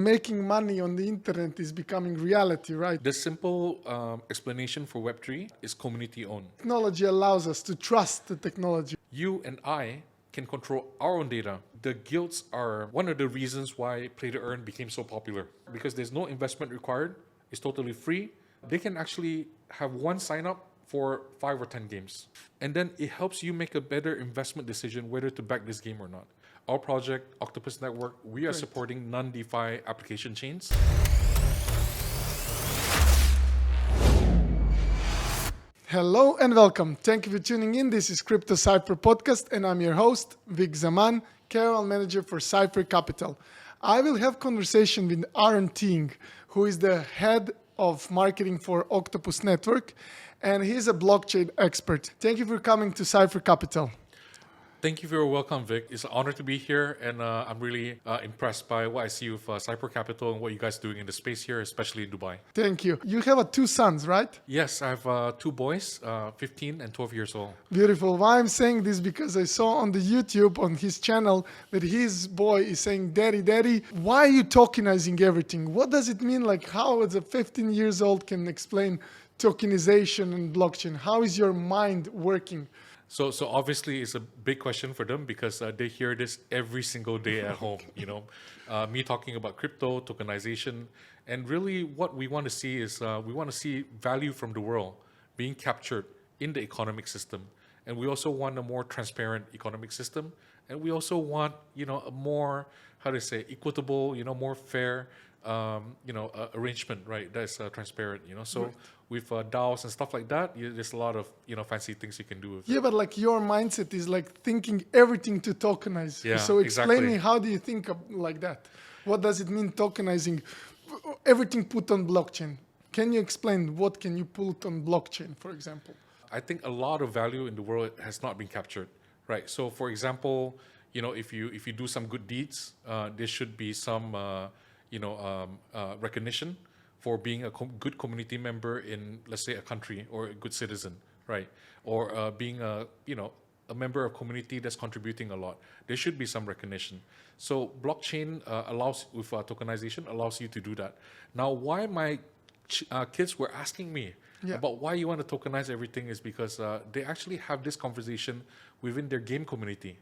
Making money on the internet is becoming reality, right? The simple explanation for Web3 is community owned. Technology allows us to trust the technology. You and I can control our own data. The guilds are one of the reasons why Play to Earn became so popular because there's no investment required, it's totally free. They can actually have one sign up for 5 or 10 games. And then it helps you make a better investment decision whether to back this game or not. Our project, Octopus Network, we are supporting non-DeFi application chains. Hello and welcome. Thank you for tuning in. This is Crypto Cypher Podcast and I'm your host, Viktor Zaman, KOL Manager for Cypher Capital. I will have conversation with Aaron Ting, who is the head of marketing for Octopus Network, and he's a blockchain expert. Thank you for coming to Cypher Capital. Thank you for your welcome, Vic. It's an honor to be here, and I'm really impressed by what I see with Cypher Capital and what you guys are doing in the space here, especially in Dubai. Thank you. You have two sons, right? Yes, I have 2 boys, 15 and 12 years old. Beautiful. Why I'm saying this because I saw on the YouTube on his channel that his boy is saying, "Daddy, Daddy, why are you tokenizing everything? What does it mean? Like how as a 15 years old can explain tokenization and blockchain? How is your mind working?" So obviously it's a big question for them because they hear this every single day at home, you know, me talking about crypto, tokenization, and really what we want to see is we want to see value from the world being captured in the economic system. And we also want a more transparent economic system. And we also want, you know, a more, how to say, equitable, you know, more fair, arrangement, right? That's transparent, you know. So right. With DAOs and stuff like that, there's a lot of, you know, fancy things you can do with it. But like your mindset is like thinking everything to tokenize. Yeah, so explain exactly. me, how do you think of like that? What does it mean tokenizing everything put on blockchain? Can you explain what can you put on blockchain, for example? I think a lot of value in the world has not been captured, right? So for example, you know, if you do some good deeds, there should be some recognition for being a good community member in, let's say, a country, or a good citizen, right? Or being a member of a community that's contributing a lot. There should be some recognition. So blockchain allows, with tokenization, allows you to do that. Now, why my kids were asking me about why you want to tokenize everything is because they actually have this conversation within their game community.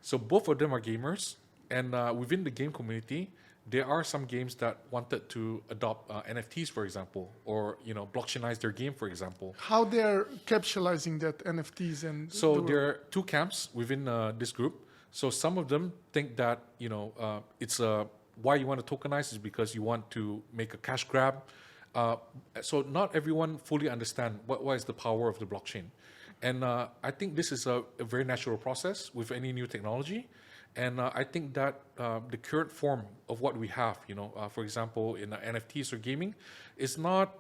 So both of them are gamers, and within the game community, there are some games that wanted to adopt NFTs, for example, or blockchainize their game, for example. How they're capitalizing that NFTs and so there are 2 camps within this group. So some of them think that it's why you want to tokenize is because you want to make a cash grab. So not everyone fully understand what is the power of the blockchain, and I think this is a very natural process with any new technology. And I think that the current form of what we have, for example, in NFTs or gaming, is not,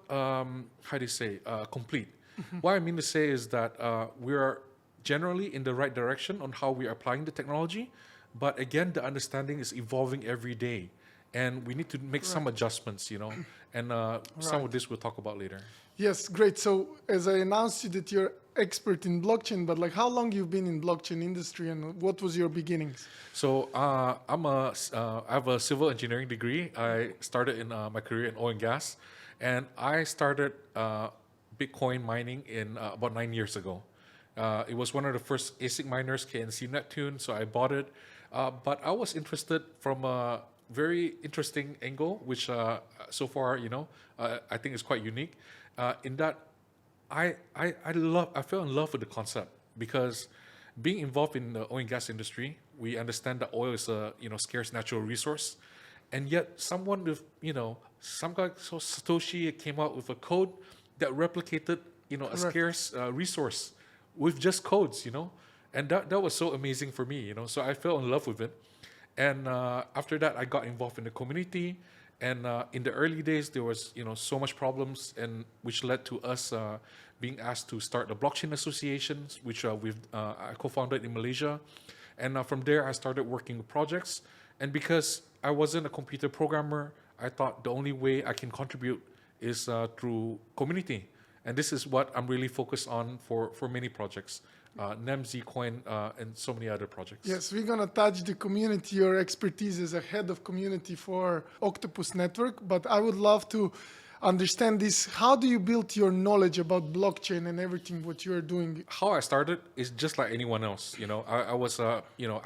complete. Mm-hmm. What I mean to say is that we are generally in the right direction on how we are applying the technology. But again, the understanding is evolving every day. And we need to make some adjustments, and some of this we'll talk about later. Yes, great. So as I announced you that you're expert in blockchain, but like how long you've been in blockchain industry and what was your beginnings? So I have a civil engineering degree. I started in my career in oil and gas, and I started Bitcoin mining in about 9 years ago. It was one of the first ASIC miners, KNC Neptune, so I bought it. But I was interested from a very interesting angle, which so far, I think is quite unique. In that I fell in love with the concept because being involved in the oil and gas industry, we understand that oil is a scarce natural resource, and yet someone with some guy so Satoshi came out with a code that replicated a scarce resource with just codes, and that was so amazing for me, so I fell in love with it, and after that I got involved in the community. And in the early days, there was so much problems, and which led to us being asked to start the blockchain associations, which I co-founded in Malaysia. And from there, I started working with projects. And because I wasn't a computer programmer, I thought the only way I can contribute is through community. And this is what I'm really focused on for many projects. Nem, Zcoin, and so many other projects. Yes, we're going to touch the community, your expertise as a head of community for Octopus Network, but I would love to understand this. How do you build your knowledge about blockchain and everything what you're doing? How I started is just like anyone else. I was, I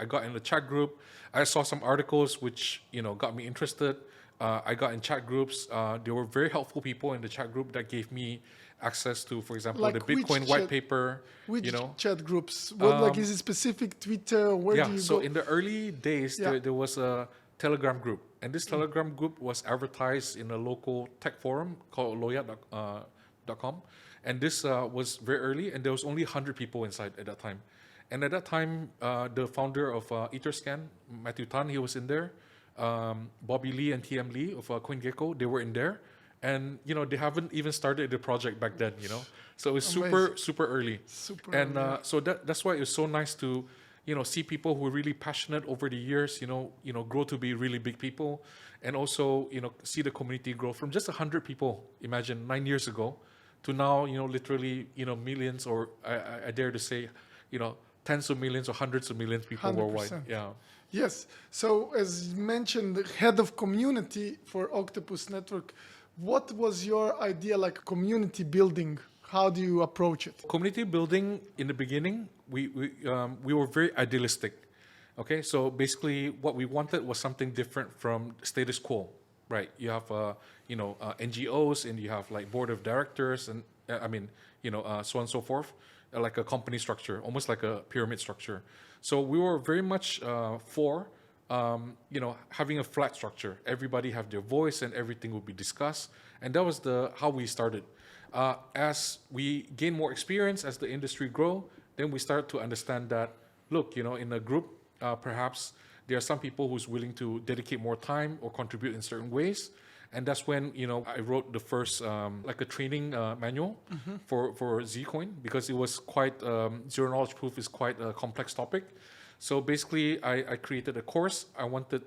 got in the chat group. I saw some articles which, got me interested. I got in chat groups. There were very helpful people in the chat group that gave me access to, for example, Like the Bitcoin white paper. Which chat groups? What, is it specific Twitter? Where do you so go? in the early days, Yeah. there was a Telegram group. And this Telegram group was advertised in a local tech forum called loya.com. And this was very early, and there was only 100 people inside at that time. And at that time, the founder of Etherscan, Matthew Tan, he was in there. Bobby Lee and TM Lee of CoinGecko, they were in there. And, they haven't even started the project back then, So it was super early. So that's why it was so nice to, see people who are really passionate over the years, grow to be really big people. And also, see the community grow from just 100 people, imagine 9 years ago, to now, literally, millions, or I dare to say, tens of millions or hundreds of millions of people 100%. worldwide. Yeah. Yes. So as you mentioned, the head of community for Octopus Network, what was your idea like community building? How do you approach it? Community building in the beginning, we were very idealistic. Okay, so basically what we wanted was something different from status quo, right? You have NGOs, and you have like board of directors, and so on and so forth, like a company structure, almost like a pyramid structure. So we were very much for having a flat structure. Everybody have their voice, and everything would be discussed, and that was how we started. As we gain more experience, as the industry grow, then we start to understand that, look, in a group, perhaps there are some people who's willing to dedicate more time or contribute in certain ways. And that's when, I wrote the first, like a training manual for Zcoin, because it was quite, zero knowledge proof is quite a complex topic. So basically, I created a course. I wanted,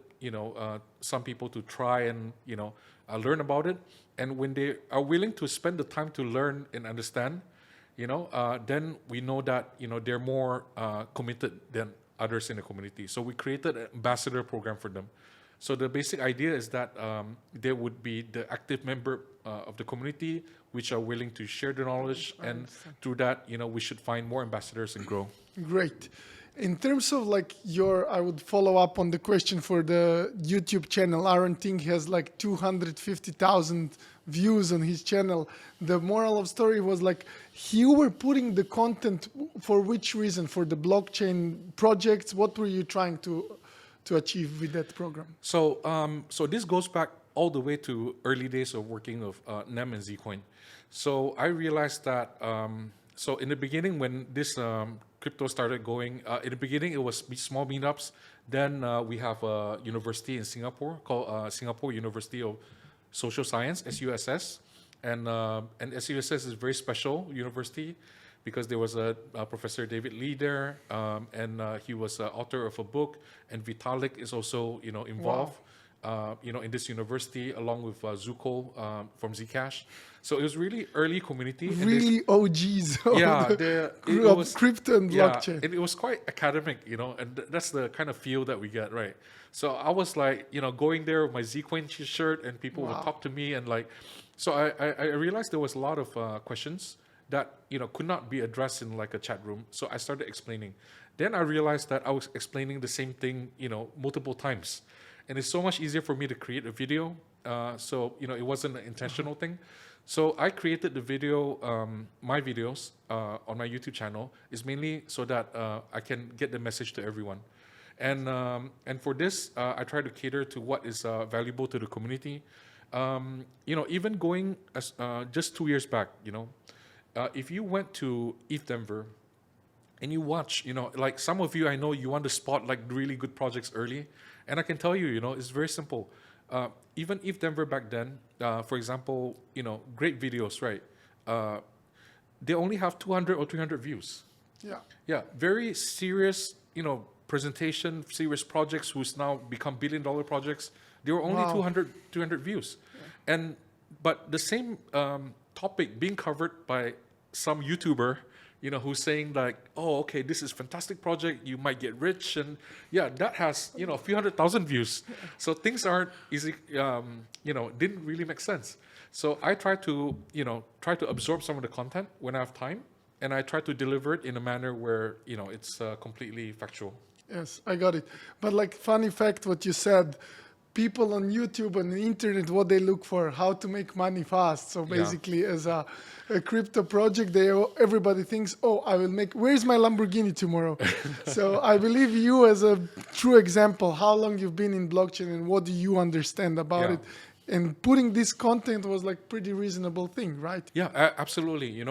some people to try and, learn about it. And when they are willing to spend the time to learn and understand, then we know that, they're more committed than others in the community. So we created an ambassador program for them. So the basic idea is that there would be the active member of the community, which are willing to share the knowledge. And through that, we should find more ambassadors and grow. Great. In terms of I would follow up on the question for the YouTube channel. Aaron Ting has like 250,000 views on his channel. The moral of story was you were putting the content for which reason? For the blockchain projects? What were you trying to achieve with that program? So this goes back all the way to early days of working of Nem and Zcoin. So I realized that, so in the beginning when this crypto started going, in the beginning it was small meetups. Then we have a university in Singapore called Singapore University of Social Science, SUSS. And SUSS is a very special university because there was a Professor David Lee there, and he was author of a book, and Vitalik is also involved. Wow. In this university, along with Zuko from Zcash. So it was really early community. Really OGs. It was crypto and blockchain. And it was quite academic, and that's the kind of feel that we get, right? So I was going there with my Zcoin shirt, and people would talk to me, and so I realized there was a lot of questions that could not be addressed in a chat room. So I started explaining. Then I realized that I was explaining the same thing, multiple times. And it's so much easier for me to create a video. So, it wasn't an intentional thing. So I created the video, my videos on my YouTube channel is mainly so that I can get the message to everyone. And for this, I try to cater to what is valuable to the community. Even going just 2 years back, if you went to ETH Denver and you watch, some of you, I know you want to spot really good projects early. And I can tell you, it's very simple. Even ETH Denver back then, for example, great videos, right? They only have 200 or 300 views. Yeah. Yeah, very serious, presentation, serious projects who's now become billion-dollar projects. They were only 200 views. Yeah. But the same topic being covered by some YouTuber, who's saying like, oh, okay, this is fantastic project, you might get rich, and yeah, that has a few 100,000 views. So things aren't easy, didn't really make sense. So I try to absorb some of the content when I have time, and I try to deliver it in a manner where it's completely factual. Yes, I got it. But like funny fact, what you said, people on YouTube and the internet, what they look for, how to make money fast. So Yeah. basically, as a crypto project, everybody thinks, oh, where's my Lamborghini tomorrow? So I believe you as a true example, how long you've been in blockchain and what do you understand about Yeah. it? And putting this content was like pretty reasonable thing, right? Yeah, absolutely. End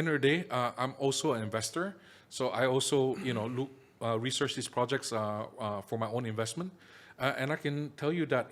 of the day, I'm also an investor, so I also look research these projects for my own investment, and I can tell you that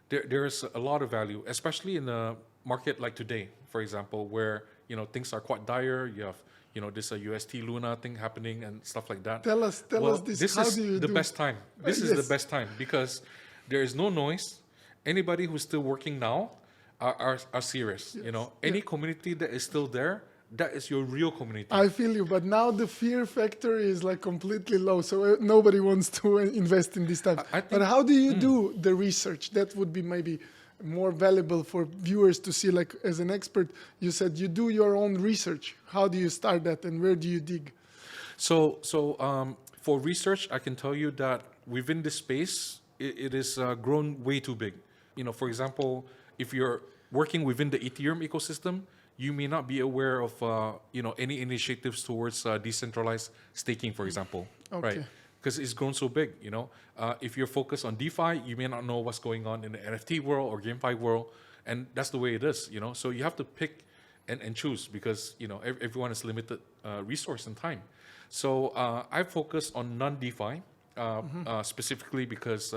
there's a lot of value, especially in a market like today, for example, where things are quite dire. You have this UST Luna thing happening and stuff like that. Tell us this. This How is do you the do? best time. This is the Yes. best time because there is no noise. Anybody who's still working now are serious. Any community that is still there, that is your real community. I feel you, but now the fear factor is like completely low, so nobody wants to invest in this time. I But think- how do you do the research? That would be maybe more valuable for viewers to see. Like as an expert, you said you do your own research. How do you start that, and where do you dig? So for research, I can tell you that within this space, it is grown way too big. For example, if you're working within the Ethereum ecosystem, you may not be aware of any initiatives towards decentralized staking, for example, right? Okay. Because it's grown so big. If you're focused on DeFi, you may not know what's going on in the NFT world or GameFi world, and that's the way it is. So you have to pick and choose because everyone has limited resource and time. So I focus on non-DeFi specifically because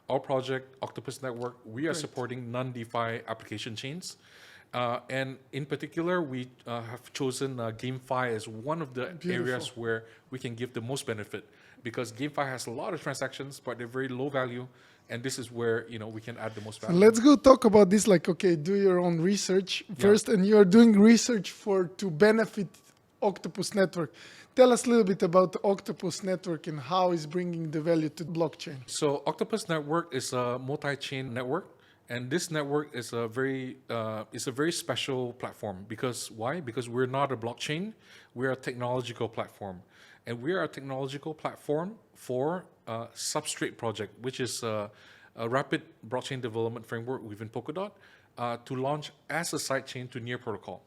our project, Octopus Network, we are supporting non-DeFi application chains. And in particular, we have chosen GameFi as one of the areas where we can give the most benefit because GameFi has a lot of transactions, but they're very low value. And this is where we can add the most value. Let's go talk about this. Like, okay, do your own research first, and you are doing research to benefit Octopus Network. Tell us a little bit about the Octopus Network and how it's bringing the value to blockchain. So Octopus Network is a multi-chain network, and this network is a very special platform. Because why? Because we're not a blockchain, we're a technological platform, and we are a technological platform for Substrate project, which is a rapid blockchain development framework within Polkadot to launch as a sidechain to Near Protocol.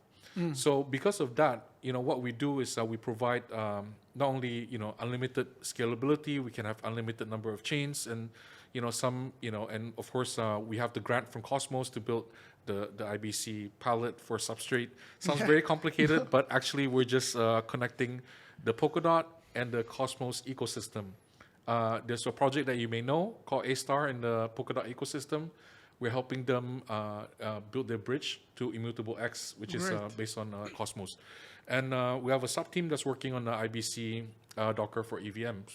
So because of that, what we do is we provide not only unlimited scalability, we can have unlimited number of chains, and and of course we have the grant from Cosmos to build the IBC palette for Substrate. Sounds very complicated, but actually we're just connecting the Polkadot and the Cosmos ecosystem. There's a project that you may know called A-Star in the Polkadot ecosystem. We're helping them build their bridge to Immutable X, which is based on Cosmos. And we have a sub-team that's working on the IBC Docker for EVM.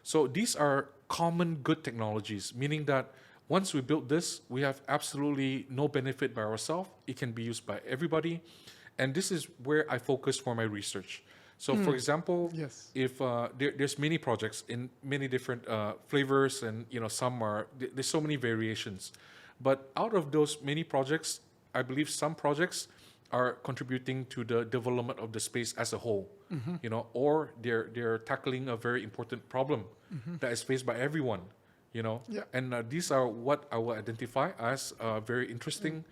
So these are common good technologies, meaning that once we build this, we have absolutely no benefit by ourselves. It can be used by everybody. And this is where I focus for my research. So for example, if there's many projects in many different flavors and there's so many variations. But out of those many projects, I believe some projects are contributing to the development of the space as a whole, or they're tackling a very important problem that is faced by everyone, And these are what I will identify as very interesting,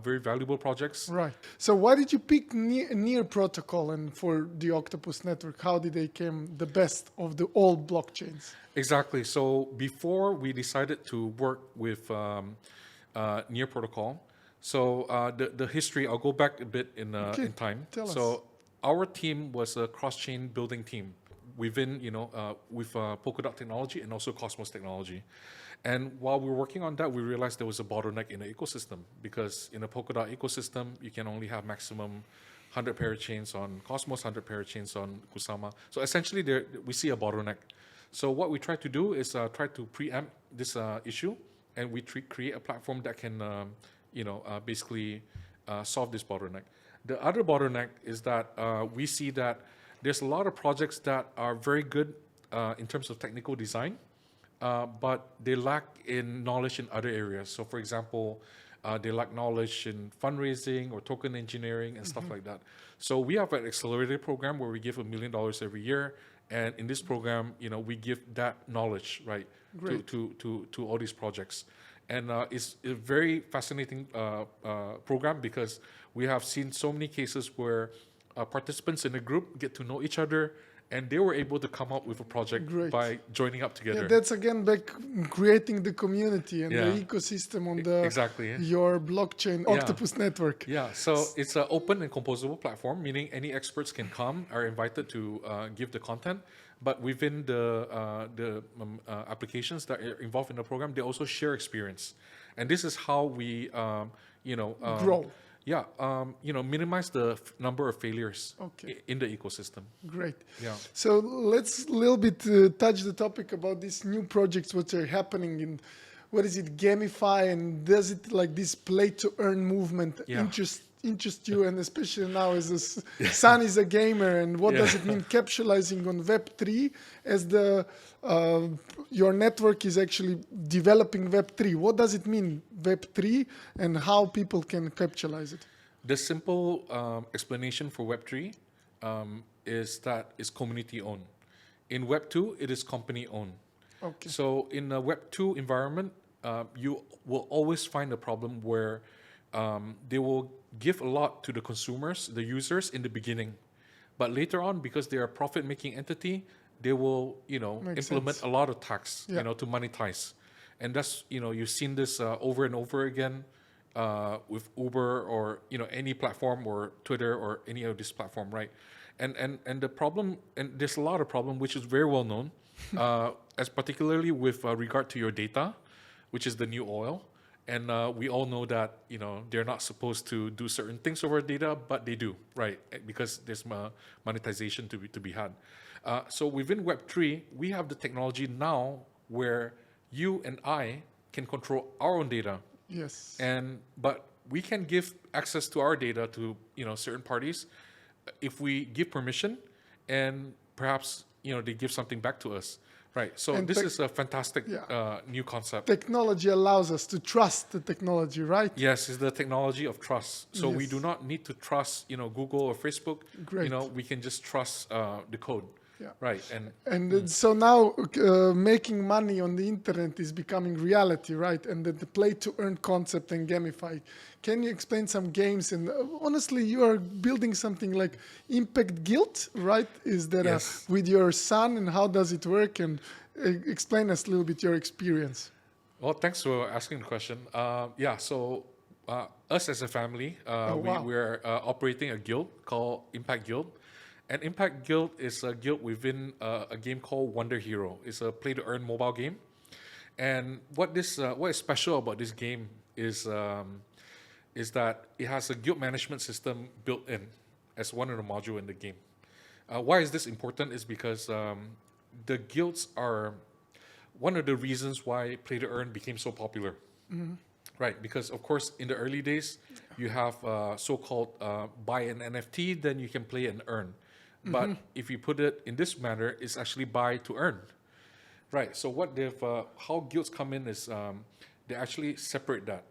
very valuable projects. Right. So why did you pick Near Protocol and for the Octopus Network? How did they become the best of the all blockchains? Exactly. So before we decided to work with Near Protocol, so the history, I'll go back a bit in time. Tell us. So our team was a cross-chain building team within, with Polkadot technology and also Cosmos technology. And while we were working on that, we realized there was a bottleneck in the ecosystem because in a Polkadot ecosystem, you can only have maximum 100 parachains on Cosmos, 100 parachains on Kusama. So essentially, we see a bottleneck. So what we try to do is try to preempt this issue, and we create a platform that can, basically solve this bottleneck. The other bottleneck is that we see that there's a lot of projects that are very good in terms of technical design, but they lack in knowledge in other areas. So, for example, they lack knowledge in fundraising or token engineering and stuff like that. So we have an accelerator program where we give $1 million every year, and in this program, we give that knowledge to all these projects. And it's a very fascinating program because we have seen so many cases where participants in the group get to know each other, and they were able to come up with a project by joining up together. Yeah, that's again back creating the community and the ecosystem on the your blockchain Octopus Network. Yeah, so it's an open and composable platform, meaning any experts can come, are invited to give the content. But within the applications that are involved in the program, they also share experience, and this is how we grow. Yeah, minimize the number of failures in the ecosystem. Great. Yeah. So let's a little bit touch the topic about these new projects which are happening in, what is it, GameFi, and does it like this play to earn movement interest you, and especially now as the son is a gamer, and what does it mean capitalizing on Web3 as the your network is actually developing Web3? What does it mean Web3 and how people can capitalize it? The simple explanation for Web3 is that it's community owned. In Web2, it is company owned. Okay. So in a Web2 environment, you will always find a problem where they will give a lot to the consumers, the users in the beginning, but later on, because they're a profit-making entity, they will, implement a lot of tax, to monetize, and that's, you've seen this over and over again with Uber or any platform or Twitter or any of this platform, right? And the problem, and there's a lot of problem which is very well known, as particularly with regard to your data, which is the new oil. And we all know that they're not supposed to do certain things over data, but they do, right? Because there's monetization to be had. So within Web3, we have the technology now where you and I can control our own data. Yes. But we can give access to our data to certain parties if we give permission, and perhaps they give something back to us. Right. So and this is a fantastic new concept. Technology allows us to trust the technology, right? Yes, it's the technology of trust. So we do not need to trust, Google or Facebook. Great. We can just trust the code. Yeah. Right. And so now making money on the internet is becoming reality, right? And the play to earn concept and GameFi. Can you explain some games? And honestly, you are building something like Impact Guild, right? Is that with your son, and how does it work? And explain us a little bit your experience. Well, thanks for asking the question. So us as a family, we're operating a guild called Impact Guild. And Impact Guild is a guild within a game called WonderHero. It's a play-to-earn mobile game. And what is special about this game is that it has a guild management system built in as one of the modules in the game. Why is this important? Is because the guilds are one of the reasons why play-to-earn became so popular. Mm-hmm. Right, because of course in the early days, you have so-called buy an NFT, then you can play and earn. But if you put it in this manner, it's actually buy to earn. Right, so how guilds come in is they actually separate that.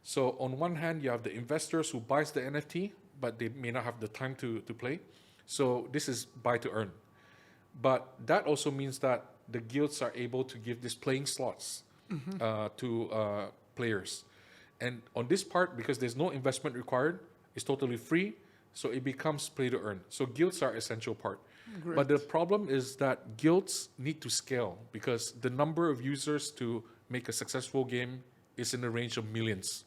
So on one hand, you have the investors who buys the NFT, but they may not have the time to play. So this is buy to earn. But that also means that the guilds are able to give these playing slots to players. And on this part, because there's no investment required, it's totally free, so it becomes play to earn. So guilds are essential part. Great. But the problem is that guilds need to scale because the number of users to make a successful game is in the range of millions.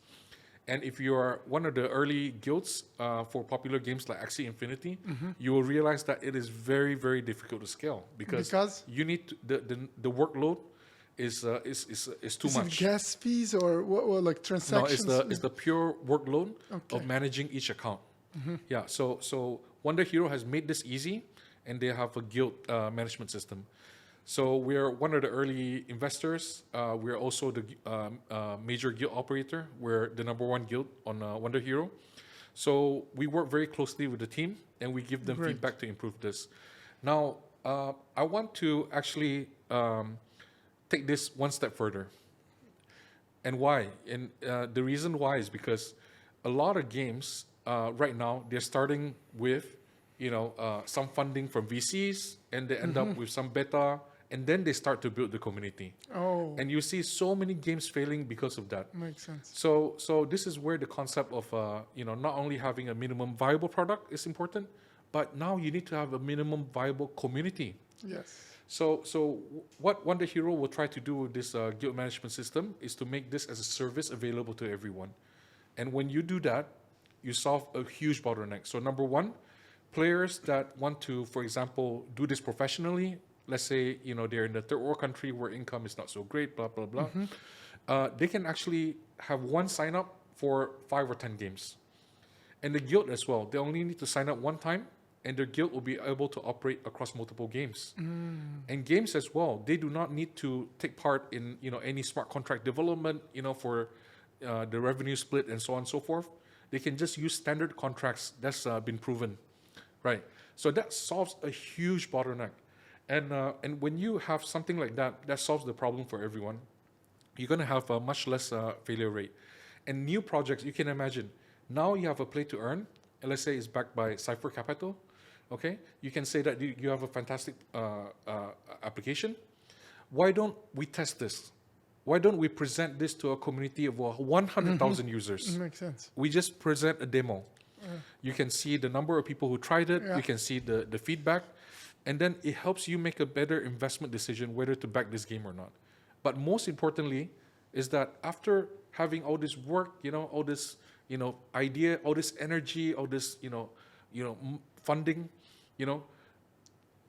And if you are one of the early guilds for popular games like Axie Infinity, you will realize that it is very, very difficult to scale because you need the workload is too much. Is it gas fees or what like transactions? No, it's the pure workload of managing each account. Yeah, so WonderHero has made this easy, and they have a guild management system. So we're one of the early investors. We're also the major guild operator. We're the #1 guild on WonderHero. So we work very closely with the team, and we give them Great. feedback to improve this. Now, I want to actually take this one step further. And why? And the reason why is because a lot of games right now, they're starting with, some funding from VCs, and they end up with some beta, and then they start to build the community. Oh, And you see so many games failing because of that. makes sense. So this is where the concept of not only having a minimum viable product is important, but now you need to have a minimum viable community. Yes. So what WonderHero will try to do with this guild management system is to make this as a service available to everyone. And when you do that, you solve a huge bottleneck. So number one, players that want to, for example, do this professionally, let's say, they're in a third world country where income is not so great, blah, blah, blah. They can actually have one sign up for 5 or 10 games. And the guild as well, they only need to sign up one time, and their guild will be able to operate across multiple games. And games as well, they do not need to take part in any smart contract development, for the revenue split and so on and so forth. They can just use standard contracts that's been proven, right? So that solves a huge bottleneck. And when you have something like that, that solves the problem for everyone. You're going to have a much less failure rate. And new projects, you can imagine, now you have a play to earn, and let's say it's backed by Cypher Capital. Okay, you can say that you have a fantastic application. Why don't we test this? Why don't we present this to a community of 100,000 users? Makes sense. We just present a demo. You can see the number of people who tried it. Yeah. You can see the feedback. And then it helps you make a better investment decision whether to back this game or not. But most importantly is that after having all this work, all this, idea, all this energy, all this, funding,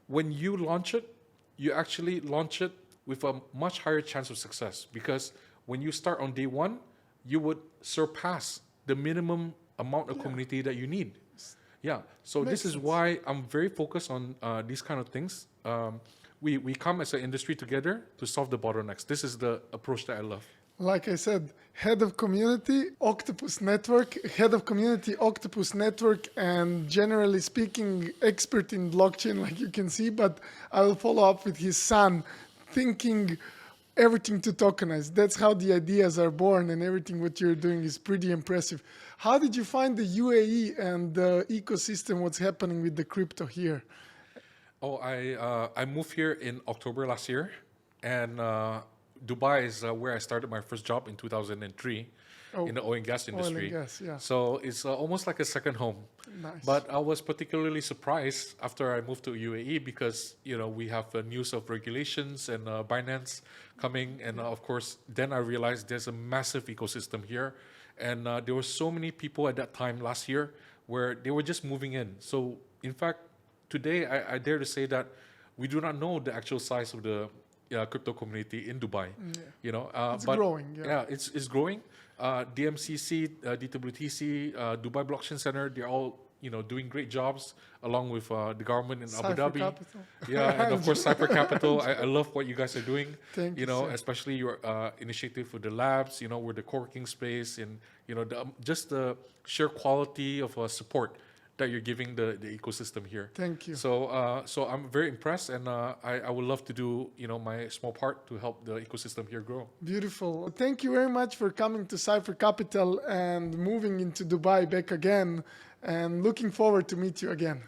when you launch it, you actually launch it with a much higher chance of success, because when you start on day one, you would surpass the minimum amount of community that you need. Yeah, so Makes this is sense. why I'm very focused on these kind of things. We come as an industry together to solve the bottlenecks. This is the approach that I love. Like I said, head of community, Octopus Network, head of community, Octopus Network, and generally speaking, expert in blockchain, like you can see. But I will follow up with his son, thinking everything to tokenize. That's how the ideas are born, and everything what you're doing is pretty impressive. How did you find the UAE and the ecosystem, what's happening with the crypto here? Oh, I moved here in October last year, and Dubai is where I started my first job in 2003 in the oil and gas industry. Oil and gas, yeah. So it's almost like a second home. Nice. But I was particularly surprised after I moved to UAE because we have news of regulations and Binance coming, and of course then I realized there's a massive ecosystem here, and there were so many people at that time last year where they were just moving in. So in fact, today I dare to say that we do not know the actual size of the crypto community in Dubai. It's but growing. Yeah. it's growing. DMCC, DWTC, Dubai Blockchain Center, they're all doing great jobs along with the government in Abu Cypher Dhabi. Capital. Yeah, and of course Cypher Capital. I love what you guys are doing. Thank you, sir. Especially your initiative with the labs. With the co-working space, and just the sheer quality of support that you're giving the ecosystem here. Thank you. So I'm very impressed, and I would love to do my small part to help the ecosystem here grow. Beautiful. Thank you very much for coming to Cypher Capital and moving into Dubai back again, and looking forward to meet you again.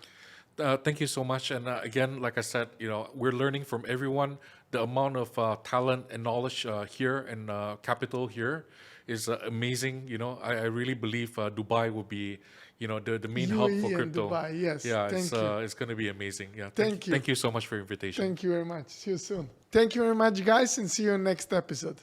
Thank you so much. And again, like I said, we're learning from everyone. The amount of talent and knowledge here and capital here is amazing. I really believe Dubai will be, the main hub UAE for and crypto. Dubai, yes. Yeah, Thank you. It's going to be amazing. Yeah. Thank you. Thank you so much for your invitation. Thank you very much. See you soon. Thank you very much, guys, and see you in next episode.